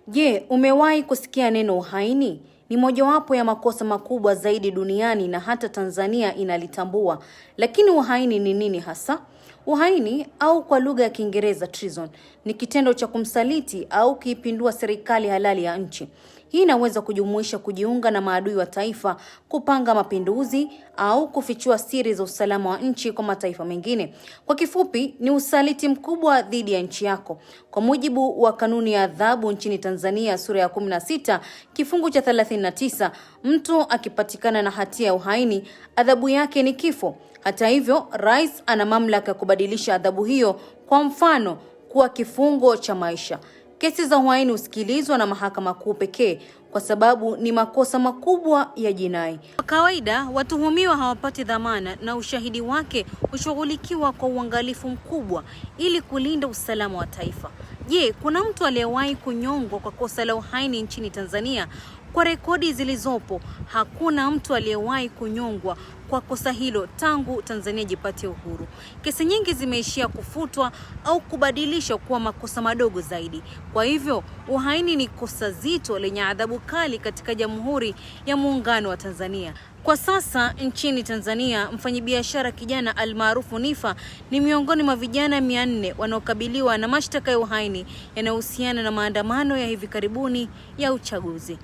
Je, umewahi kusikia neno uhaini? Ni mojawapo ya makosa makubwa zaidi duniani na hata Tanzania inalitambua. Lakini uhaini ni nini hasa? Uhaini au kwa lugha ya Kiingereza treason ni kitendo cha kumsaliti au kuipindua serikali halali ya nchi. Hii inaweza kujumuisha kujiunga na maadui wa taifa, kupanga mapinduzi au kufichua siri za usalama wa nchi kwa mataifa mengine. Kwa kifupi, ni usaliti mkubwa dhidi ya nchi yako. Kwa mujibu wa kanuni ya adhabu nchini Tanzania sura ya 16 kifungu cha 39, mtu akipatikana na hatia ya uhaini, adhabu yake ni kifo. Hata hivyo, rais ana mamlaka ya kubadilisha adhabu hiyo, kwa mfano kuwa kifungo cha maisha. Kesi za uhaini husikilizwa na mahakama kuu pekee kwa sababu ni makosa makubwa ya jinai. Kwa kawaida, watuhumiwa hawapati dhamana na ushahidi wake hushughulikiwa kwa uangalifu mkubwa ili kulinda usalama wa taifa. Je, kuna mtu aliyewahi kunyongwa kwa kosa la uhaini nchini Tanzania? Kwa rekodi zilizopo, hakuna mtu aliyewahi kunyongwa kwa kosa hilo tangu Tanzania jipatie uhuru. Kesi nyingi zimeishia kufutwa au kubadilishwa kuwa makosa madogo zaidi. Kwa hivyo, uhaini ni kosa zito lenye adhabu kali katika Jamhuri ya Muungano wa Tanzania. Kwa sasa nchini Tanzania, mfanyabiashara kijana almaarufu Niffer ni miongoni mwa vijana 400 wanaokabiliwa na mashtaka ya uhaini yanayohusiana na maandamano ya hivi karibuni ya uchaguzi.